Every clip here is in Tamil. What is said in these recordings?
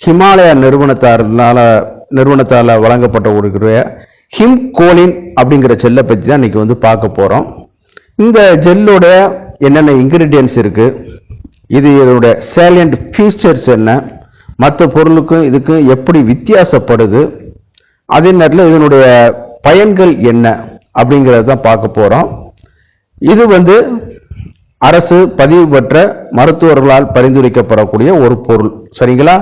ஹிமாலயா நிறுவனத்தால வழங்கப்பட்ட ஒரு ஹிம்கோலின் அப்படிங்கிற ஜெல்லை பற்றி தான் இன்னைக்கு வந்து பார்க்க போறோம். இந்த ஜெல்லோட என்னென்ன இன்கிரிடியன்ஸ் இருக்கு, இதோட சேலியன்ட் ஃபீச்சர்ஸ் என்ன, மற்ற பொருளுக்கும் இதுக்கும் எப்படி வித்தியாசப்படுது, அதே நேரத்தில் இதனுடைய பயன்கள் என்ன அப்படிங்கிறத தான் பார்க்க போறோம். இது வந்து அரசு பதிவு பெற்ற மருத்துவர்களால் பரிந்துரைக்கப்படக்கூடிய ஒரு பொருள், சரிங்களா?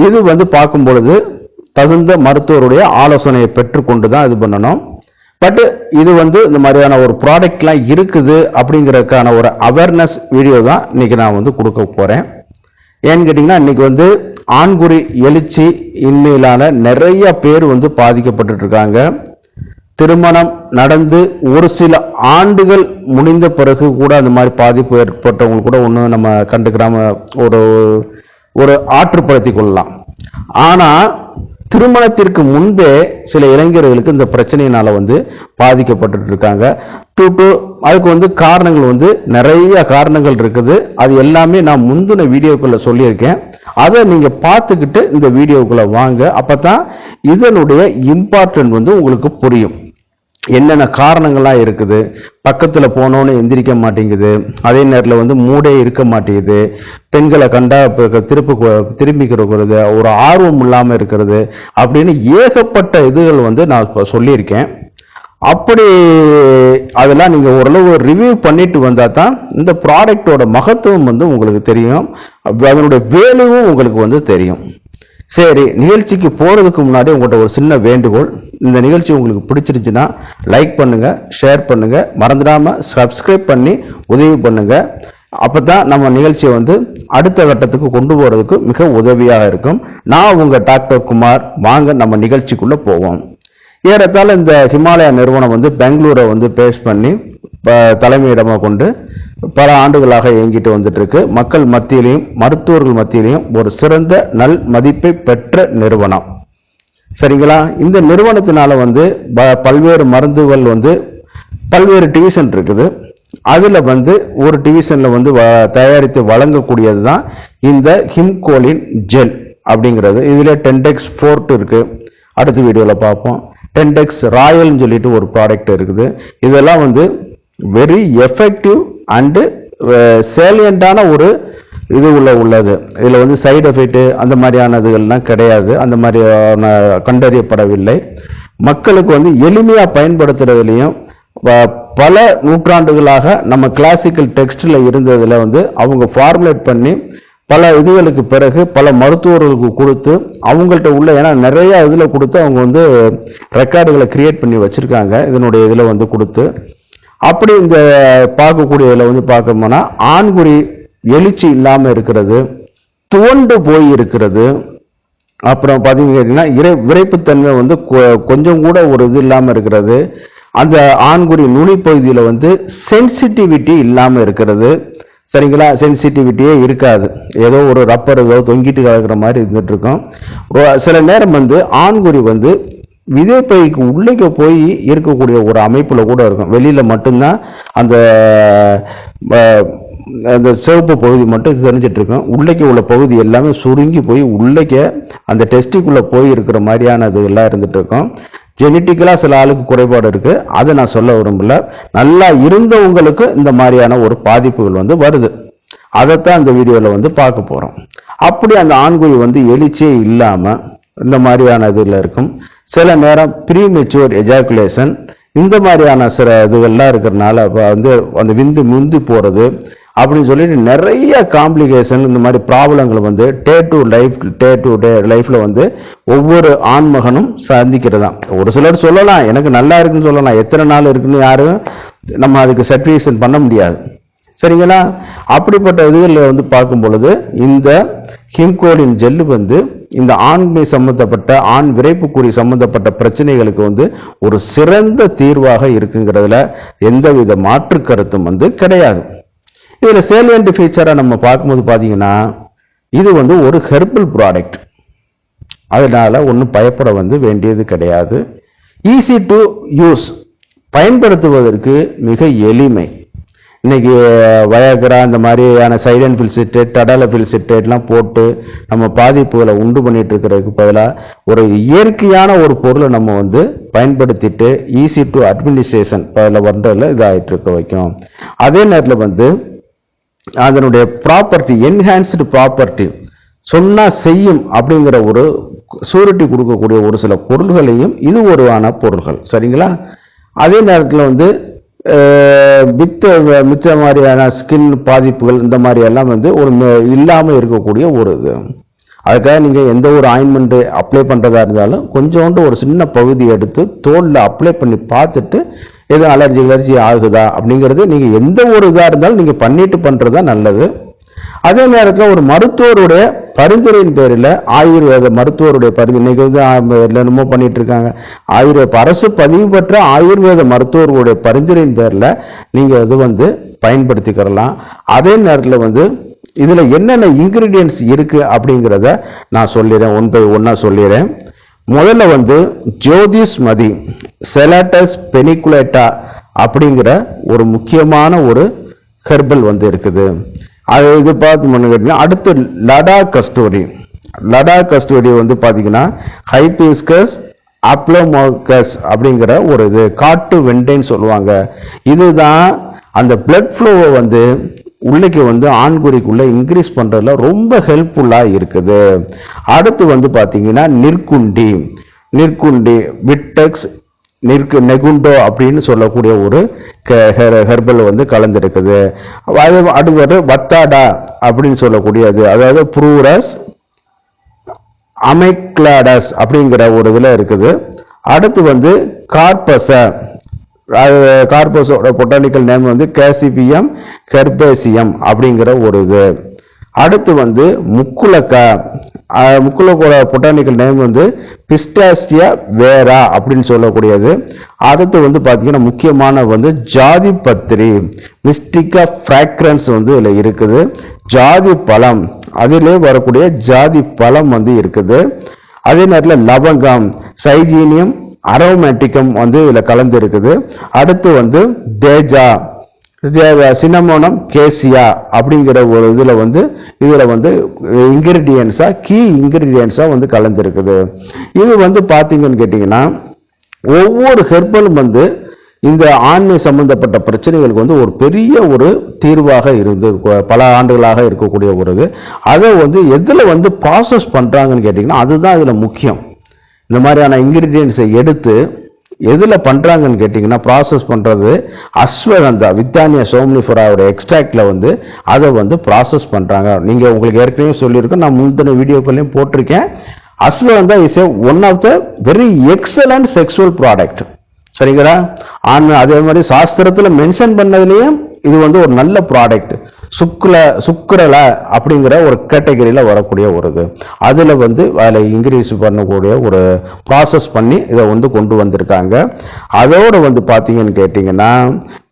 இது வந்து பார்க்கும் பொழுது தகுந்த மருத்துவருடைய ஆலோசனையை பெற்றுக்கொண்டு தான் இது பண்ணணும். பட் இது வந்து இந்த மாதிரியான ஒரு ப்ராடக்ட்லாம் இருக்குது அப்படிங்கிறதுக்கான ஒரு அவேர்னஸ் வீடியோ தான் இன்னைக்கு நான் வந்து கொடுக்க போறேன். ஏன்னு கேட்டீங்கன்னா, இன்னைக்கு வந்து ஆண்குறி எழுச்சி இன்மையிலான நிறைய பேர் வந்து பாதிக்கப்பட்டு இருக்காங்க. திருமணம் நடந்து ஒரு சில ஆண்டுகள் முடிந்த பிறகு கூட அந்த மாதிரி பாதிப்பு ஏற்பட்டவங்க கூட ஒன்றும் நம்ம கண்டுக்கிறாம ஒரு ஆற்றுப்படுத்திக் கொள்ளலாம். ஆனா திருமணத்திற்கு முன்பே சில இளைஞர்களுக்கு இந்த பிரச்சனையினால வந்து பாதிக்கப்பட்டு இருக்காங்க. அதுக்கு வந்து காரணங்கள் வந்து நிறைய காரணங்கள் இருக்குது. அது எல்லாமே நான் முந்தின வீடியோக்குள்ள சொல்லியிருக்கேன். அதை நீங்க பார்த்துக்கிட்டு இந்த வீடியோக்குள்ள வாங்க. அப்பதான் இதனுடைய இம்பார்ட்டன்ட் வந்து உங்களுக்கு புரியும். என்னென்ன காரணங்கள்லாம் இருக்குது, பக்கத்துல போனோன்னு எந்திரிக்க மாட்டேங்குது, அதே நேரத்தில் வந்து மூடே இருக்க மாட்டேங்குது, பெண்களை கண்டா திரும்பிக்கிறது, ஒரு ஆர்வம் இல்லாம இருக்கிறது அப்படின்னு ஏகப்பட்ட இதுகள் வந்து நான் சொல்லியிருக்கேன். அப்படி அதெல்லாம் நீங்க ஓரளவு ரிவ்யூ பண்ணிட்டு வந்தா தான் இந்த ப்ராடக்டோட மகத்துவம் வந்து உங்களுக்கு தெரியும், அதனுடைய வேல்யூவும் உங்களுக்கு வந்து தெரியும். சரி, நிகழ்ச்சிக்கு போறதுக்கு முன்னாடி உங்கள்கிட்ட ஒரு சின்ன வேண்டுகோள். இந்த நிகழ்ச்சி உங்களுக்கு பிடிச்சிருச்சுன்னா லைக் பண்ணுங்க, ஷேர் பண்ணுங்க, மறந்துடாம சப்ஸ்கிரைப் பண்ணி உதவி பண்ணுங்க. அப்பதான் நம்ம நிகழ்ச்சியை வந்து அடுத்த கட்டத்துக்கு கொண்டு போறதுக்கு மிக உதவியாக இருக்கும். நான் உங்க டாக்டர் குமார். வாங்க நம்ம நிகழ்ச்சிக்குள்ள போவோம். ஏறத்தாழ இந்த ஹிமாலயா நிறுவனம் வந்து பெங்களூரை வந்து பேஸ் பண்ணி தலைமையிடமா கொண்டு பல ஆண்டுகளாக இயங்கிட்டு வந்துட்டு இருக்கு. மக்கள் மத்தியிலையும் மருத்துவர்கள் மத்தியிலையும் ஒரு சிறந்த நல் மதிப்பை பெற்ற நிறுவனம், சரிங்களா? இந்த நிறுவனத்தினால வந்து பல்வேறு மருந்துகள் வந்து பல்வேறு டிவிஷன் இருக்குது. அதுல வந்து ஒரு டிவிஷன்ல வந்து தயாரித்து வழங்கக்கூடியது தான் இந்த ஹிம்கோலின் ஜெல் அப்படிங்கிறது. இதுல டென்டெக்ஸ் ஃபோர்ட் இருக்கு, அடுத்த வீடியோல பார்ப்போம். டென்டெக்ஸ் ராயல்னு சொல்லிட்டு ஒரு ப்ராடக்ட் இருக்குது. இதெல்லாம் வந்து வெரி எஃபெக்டிவ் அண்டு சேலியண்டான ஒரு இது உள்ளது. இதுல வந்து சைடு எஃபெக்ட் அந்த மாதிரியானதுகள்லாம் கிடையாது, அந்த மாதிரியான கண்டறியப்படவில்லை. மக்களுக்கு வந்து எளிமையா பயன்படுத்துறதுலையும் பல நூற்றாண்டுகளாக நம்ம கிளாசிக்கல் டெக்ஸ்ட்ல இருந்ததுல வந்து அவங்க ஃபார்முலேட் பண்ணி பல இதுகளுக்கு பிறகு பல மருத்துவர்களுக்கு கொடுத்து அவங்கள்ட்ட உள்ள, ஏன்னா நிறைய இதுல கொடுத்து அவங்க வந்து ரெக்கார்டுகளை கிரியேட் பண்ணி வச்சிருக்காங்க இதனுடைய இதுல வந்து கொடுத்து. அப்படி இந்த பார்க்கக்கூடியதுல வந்து பார்க்கணும்னா ஆண்குறி எழுச்சி இல்லாம இருக்கிறது, துவண்டு போய் இருக்கிறது, அப்புறம் பாத்தீங்கன்னா விரைப்புத்தன்மை வந்து கொஞ்சம் கூட ஒரு இது இல்லாம இருக்கிறது, அந்த ஆண்குறி நுனி பகுதியில வந்து சென்சிட்டிவிட்டி இல்லாம இருக்கிறது, சரிங்களா? சென்சிட்டிவிட்டியே இருக்காது, ஏதோ ஒரு ரப்பர் ஏதோ தொங்கிட்டு கிடக்கிற மாதிரி இருந்துட்டு இருக்கும். சில நேரம் வந்து ஆண்குறி வந்து விதைப்பைக்கு உள்ளே போய் இருக்கக்கூடிய ஒரு அமைப்புல கூட இருக்கும். வெளியில மட்டும்தான் அந்த சிவப்பு பகுதி மட்டும் தெரிஞ்சிட்டு இருக்கும். உள்ளே உள்ள பகுதி எல்லாமே சுருங்கி போய் உள்ளே அந்த டெஸ்டிக்குள்ள போய் இருக்கிற மாதிரியான இது எல்லாம் இருந்துட்டு இருக்கும். ஜெனட்டிக்கலா சில ஆளுக்கு குறைபாடு இருக்கு, அதை நான் சொல்ல விரும்பல. நல்லா இருந்தவங்களுக்கு இந்த மாதிரியான ஒரு பாதிப்புகள் வந்து வருது. அதைத்தான் இந்த வீடியோல வந்து பார்க்க போறோம். அப்படி அந்த ஆண்குறி வந்து எழுச்சியே இல்லாம இந்த மாதிரியான இதுல இருக்கும். சில நேரம் ப்ரீமெச்சூர் எஜாகுலேஷன் இந்த மாதிரியான சில இதுகள்லாம் இருக்கிறதுனால வந்து அந்த விந்து முந்தி போறது அப்படின்னு சொல்லிட்டு நிறைய காம்ப்ளிகேஷன், இந்த மாதிரி ப்ராப்ளங்கள் வந்து டே டு டே லைஃப்ல வந்து ஒவ்வொரு ஆண்மகனும் சந்திக்கிறதா. ஒரு சிலர் சொல்லலாம் எனக்கு நல்லா இருக்குன்னு சொல்லலாம், எத்தனை நாள் இருக்குன்னு யாரும் நம்ம அதுக்கு சர்டிஃபிகேஷன் பண்ண முடியாது, சரிங்களா? அப்படிப்பட்ட இதுகளில் வந்து பார்க்கும் பொழுது இந்த ஹிம்கோலின் ஜெல்லு வந்து இந்த ஆண்மை சம்பந்தப்பட்ட ஆண் விரைப்புக்குறி சம்பந்தப்பட்ட பிரச்சனைகளுக்கு வந்து ஒரு சிறந்த தீர்வாக இருக்குங்கிறதுல எந்தவித மாற்று கருத்தும் வந்து கிடையாது. இதுல சேலியன்ட் ஃபீச்சரா நம்ம பார்க்கும்போது பாத்தீங்கன்னா இது வந்து ஒரு ஹெர்பல் ப்ராடக்ட், அதனால ஒன்றும் பயப்பட வந்து வேண்டியது கிடையாது. ஈஸி டு யூஸ், பயன்படுத்துவதற்கு மிக எளிமை. இன்னைக்கு வயக்ரா இந்த மாதிரியான சைலன் பில்சிட்டேட் டடாலபில் சிட்டேட்லாம் போட்டு நம்ம பாதிப்புகளை உண்டு பண்ணிட்டு இருக்கிறதுக்கு பதிலாக ஒரு இயற்கையான ஒரு பொருளை நம்ம வந்து பயன்படுத்திட்டு ஈஸி டு அட்மினிஸ்ட்ரேஷன் அதில் பண்ணுறதுல இதாகிட்டு இருக்க வைக்கும். அதே நேரத்தில் வந்து அதனுடைய ப்ராப்பர்ட்டி என்ஹான்ஸ்டு ப்ராப்பர்ட்டி சொன்னா செய்யும் அப்படிங்கிற ஒரு சூரிட்டி கொடுக்கக்கூடிய ஒரு சில பொருள்களையும் இது ஒருவான பொருள்கள். சரிங்களா? அதே நேரத்தில் வந்து மிச்ச மாதிரியான ஸ்கின் பாதிப்புகள் இந்த மாதிரி எல்லாம் வந்து ஒரு இல்லாமல் இருக்கக்கூடிய ஒரு இது. அதுக்காக நீங்கள் எந்த ஒரு ஆயின்மெண்ட் அப்ளை பண்ணுறதா இருந்தாலும் கொஞ்சோண்டு ஒரு சின்ன பகுதி எடுத்து தோலில் அப்ளை பண்ணி பார்த்துட்டு எதுவும் அலர்ஜி ஆகுதா அப்படிங்கிறது நீங்கள் எந்த ஒரு இதாக இருந்தாலும் நீங்கள் பண்ணிட்டு பண்ணுறது தான் நல்லது. அதே நேரத்தில் ஒரு மருத்துவருடைய பரிந்துரையின் பேரில் ஆயுர்வேத மருத்துவருடைய பரிந்துரை இன்னைக்கு வந்து என்னமோ பண்ணிட்டு இருக்காங்க. அரசு பதிவு பெற்ற ஆயுர்வேத மருத்துவர்களுடைய பரிந்துரையின் பேரில் நீங்கள் இது வந்து பயன்படுத்திக்கிறலாம். அதே நேரத்தில் வந்து இதில் என்னென்ன இன்கிரீடியன்ஸ் இருக்கு அப்படிங்கிறத நான் சொல்லிடுறேன், ஒன் பை ஒன்னா சொல்லிடுறேன். முதல்ல வந்து ஜோதிஷ் மதி செலாட்டஸ் பெனிகுலேட்டா அப்படிங்கிற ஒரு முக்கியமான ஒரு ஹெர்பல் வந்து இருக்குது. அது இது பார்த்து அடுத்து லடா கஸ்டோரி வந்து பார்த்தீங்கன்னா ஹைபிஸ்கஸ் அப்ளோமோகஸ் அப்படிங்கிற ஒரு இது காட்டு வெண்டைன்னு சொல்லுவாங்க. இதுதான் அந்த பிளட் ஃப்ளோவை வந்து உள்ளைக்கு வந்து ஆண்குறிக்குள்ள இன்க்ரீஸ் பண்றதுல ரொம்ப ஹெல்ப்ஃபுல்லா இருக்குது. அடுத்து வந்து பார்த்தீங்கன்னா நிற்குண்டி விட்டெக்ஸ் நெகுண்டோ அப்படின்னு சொல்லக்கூடிய ஒரு ஹெர்பல் வந்து கலந்துருக்குது. அடுத்து வத்தாடா அப்படின்னு சொல்லக்கூடியது, அதாவது ப்ரூரஸ் அமைக்லாடஸ் அப்படிங்கிற ஒரு இதில் இருக்குது. அடுத்து வந்து கார்பஸோட பொட்டானிக்கல் நேம் வந்து கேசிபியம் ஹெர்பேசியம் அப்படிங்கிற ஒரு இது. அடுத்து வந்து முக்குலக்கோட பொட்டானிக்கல் நேம் வந்து பிஸ்டாசியா வேரா அப்படின்னு சொல்லக்கூடியது. அடுத்து வந்து பார்த்தீங்கன்னா முக்கியமான வந்து ஜாதி பத்திரி மிஸ்டிகா ஃப்ராக்ரன்ஸ் வந்து இதில் இருக்குது. ஜாதி பழம், அதிலே வரக்கூடிய ஜாதி பழம் வந்து இருக்குது. அதே நேரத்தில் லவங்கம் சைஜீனியம் அரோமேட்டிக்கம் வந்து இதில் கலந்து இருக்குது. அடுத்து வந்து தேஜா சினமோனம் கேசியா அப்படிங்கிற ஒரு இதில் வந்து இன்கிரீடியன்ஸா கீ இன்கிரீடியன்ஸா வந்து கலந்துருக்குது. இது வந்து பார்த்தீங்கன்னு கேட்டிங்கன்னா ஒவ்வொரு ஹெர்பலும் வந்து இந்த ஆண்மை சம்பந்தப்பட்ட பிரச்சனைகளுக்கு வந்து ஒரு பெரிய ஒரு தீர்வாக இருந்து பல ஆண்டுகளாக இருக்கக்கூடிய ஒரு இது. அதை வந்து எதில் வந்து ப்ராசஸ் பண்ணுறாங்கன்னு கேட்டிங்கன்னா அதுதான் இதில் முக்கியம். இந்த மாதிரியான இன்கிரீடியன்ஸை எடுத்து எதில் பண்ணுறாங்கன்னு கேட்டிங்கன்னா ப்ராசஸ் பண்ணுறது அஸ்வகந்தா வித்தானியா சோம்னிஃபெராவோட எக்ஸ்ட்ராக்டில் வந்து அதை வந்து ப்ராசஸ் பண்ணுறாங்க. நீங்கள் உங்களுக்கு ஏற்கனவே சொல்லியிருக்கோம், நான் முந்தின வீடியோக்கள்லையும் போட்டிருக்கேன். Ashwagandha is one of the very excellent sexual product. சரிங்களா? அதே மாதிரி சாஸ்திரத்தில் மென்ஷன் பண்ணதுலேயும் இது வந்து ஒரு நல்ல ப்ராடக்ட். சுக்கரல அப்படிங்கிற ஒரு கேட்டகரியில் வரக்கூடிய ஒரு இது. அதில் வந்து அதில் இன்க்ரீஸ் பண்ணக்கூடிய ஒரு ப்ராசஸ் பண்ணி இதை வந்து கொண்டு வந்திருக்காங்க. அதோடு வந்து பார்த்தீங்கன்னு கேட்டிங்கன்னா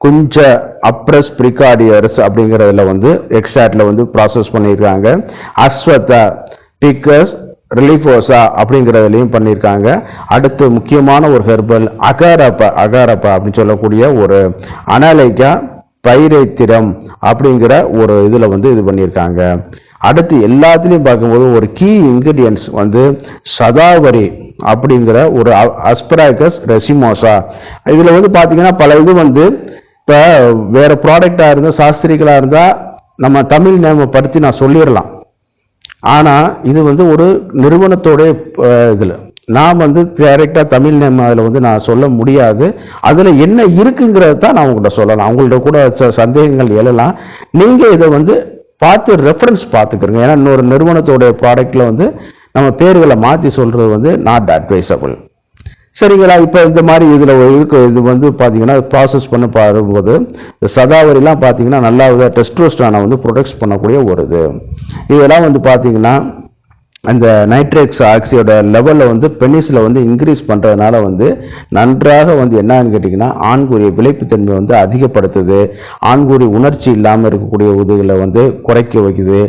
கொஞ்சம் அப்ரஸ் பிரிகார்டியர்ஸ் அப்படிங்கிறதுல வந்து எக்ஸ்ட்ராக்டில் வந்து ப்ராசஸ் பண்ணியிருக்காங்க. அஸ்வத்தா டிக்கஸ் ரிலிஃபோசா அப்படிங்கிறதுலையும் பண்ணியிருக்காங்க. அடுத்து முக்கியமான ஒரு ஹெர்பல் அகாரப்பா அப்படின்னு சொல்லக்கூடிய ஒரு அனாலைக்கா பைரைத்திரம் அப்படிங்கிற ஒரு இதில் வந்து இது பண்ணியிருக்காங்க. அடுத்து எல்லாத்துலேயும் பார்க்கும்போது ஒரு கீ இன்கிரீடியன்ஸ் வந்து சதாவரி அப்படிங்கிற ஒரு அஸ்பராகஸ் ரெசிமோசா. இதில் வந்து பார்த்தீங்கன்னா பல இது வந்து இப்போ வேற ப்ராடக்டாக இருந்தால் சாஸ்திரிகளாக இருந்தால் நம்ம தமிழ் நேமை படுத்தி நான் சொல்லிடலாம். ஆனால் இது வந்து ஒரு நிறுவனத்தோட இதில் நான் வந்து டைரெக்டாக தமிழ் நேம் அதில் வந்து நான் சொல்ல முடியாது. அதில் என்ன இருக்குங்கிறத தான் நான் உங்கள்கிட்ட சொல்லலாம். அவங்கள்ட்ட கூட சந்தேகங்கள் எழலாம். நீங்கள் இதை வந்து பார்த்து ரெஃபரன்ஸ் பார்த்துக்கிறங்க. ஏன்னா இன்னொரு நிறுவனத்தோடைய ப்ராடக்டில் வந்து நம்ம பேர்களை மாற்றி சொல்கிறது வந்து நாட் அட்வைசபிள். சரிங்களா? இப்போ இந்த மாதிரி இதில் இருக்கு. இது வந்து பார்த்தீங்கன்னா ப்ராசஸ் பண்ண பாரும்போது சதாவரிலாம் பார்த்தீங்கன்னா நல்லா டெஸ்டோஸ்டரானை வந்து ப்ரொடெக்ட் பண்ணக்கூடிய ஒரு இது. இதெல்லாம் வந்து பார்த்தீங்கன்னா அந்த நைட்ரேக்ஸ் ஆக்சைடோட லெவலை வந்து பெனிஸில் வந்து இன்க்ரீஸ் பண்ணுறதுனால வந்து நன்றாக வந்து என்னன்னு கேட்டிங்கன்னா ஆண்குறி விளைப்புத்தன்மை வந்து அதிகப்படுத்துது, ஆண்குறி உணர்ச்சி இல்லாமல் இருக்கக்கூடிய உதவிகளை வந்து குறைக்க வைக்குது,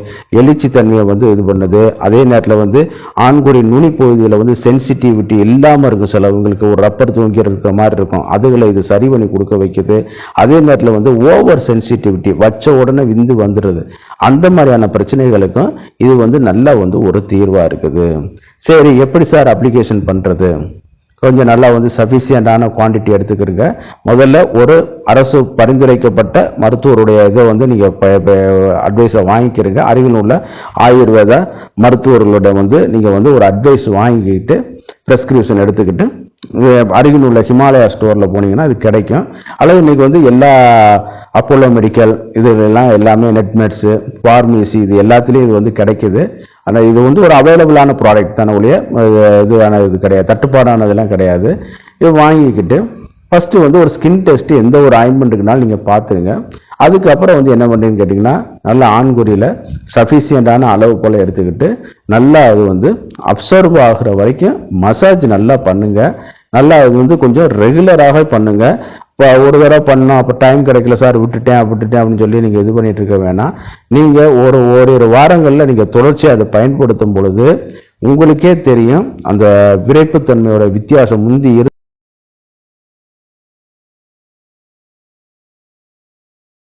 எழுச்சி தன்மையை வந்து இது பண்ணுது. அதே நேரத்தில் வந்து ஆண்குறி நுனி பகுதியில் வந்து சென்சிட்டிவிட்டி இல்லாமல் இருக்கும், சிலவங்களுக்கு ஒரு ரப்பர் தூங்கி இருக்கிற மாதிரி இருக்கும், அதுகளை இது சரி பண்ணி கொடுக்க வைக்குது. அதே நேரத்தில் வந்து ஓவர் சென்சிட்டிவிட்டி வச்ச உடனே விந்து வந்துடுது, அந்த மாதிரியான பிரச்சனைகளுக்கும் இது வந்து நல்லா வந்து ஒரு தீர்வா இருக்குது. சரி, எப்படி சார் அப்ளிகேஷன் பண்றது? கொஞ்சம் நல்லா வந்து சஃபிஷியண்டான குவான்டிட்டி எடுத்துக்கிறங்க. முதல்ல ஒரு அரசு பரிந்துரைக்கப்பட்ட மருத்துவருடைய இதை வந்து நீங்க அட்வைஸை வாங்கிக்கிறீங்க. அருகில் உள்ள ஆயுர்வேத மருத்துவர்களோட வந்து நீங்க வந்து ஒரு அட்வைஸ் வாங்கிக்கிட்டு பிரெஸ்கிரிப்ஷன் எடுத்துக்கிட்டு அருகில் உள்ள ஹிமாலயா ஸ்டோர்ல போனீங்கன்னா அது கிடைக்கும். அல்லது இன்னைக்கு வந்து எல்லா அப்போலோ மெடிக்கல் இதெல்லாம் எல்லாமே நெட்மெட்ஸு ஃபார்மசி இது எல்லாத்துலேயும் இது வந்து கிடைக்குது. ஆனால் இது வந்து ஒரு அவைலபிளான ப்ராடக்ட் தானே ஒழிய இது கிடையாது, தட்டுப்பாடானதெல்லாம் கிடையாது. இது வாங்கிக்கிட்டு ஃபஸ்ட்டு வந்து ஒரு ஸ்கின் டெஸ்ட் எந்த ஒரு ஆயின்மெண்ட்டுக்குனாலும் நீங்கள் பார்த்துருங்க. அதுக்கப்புறம் வந்து என்ன பண்ணுறீங்கன்னு கேட்டிங்கன்னா நல்லா ஆண்குறியில் சஃபிஷியண்டான அளவு போல் எடுத்துக்கிட்டு நல்லா அது வந்து அப்சர்வ் ஆகிற வரைக்கும் மசாஜ் நல்லா பண்ணுங்க. நல்லா அது வந்து கொஞ்சம் ரெகுலராக பண்ணுங்க. இப்போ ஒரு தடவை பண்ணோம் அப்போ டைம் கிடைக்கல சார் விட்டுட்டேன் அப்படின்னு சொல்லி நீங்கள் இது பண்ணிட்டு இருக்க வேணாம். நீங்கள் ஓரிரு வாரங்களில் நீங்கள் தொடர்ச்சியாக அதை பயன்படுத்தும் பொழுது உங்களுக்கே தெரியும் அந்த விரைப்புத்தன்மையோட வித்தியாசம் முந்தி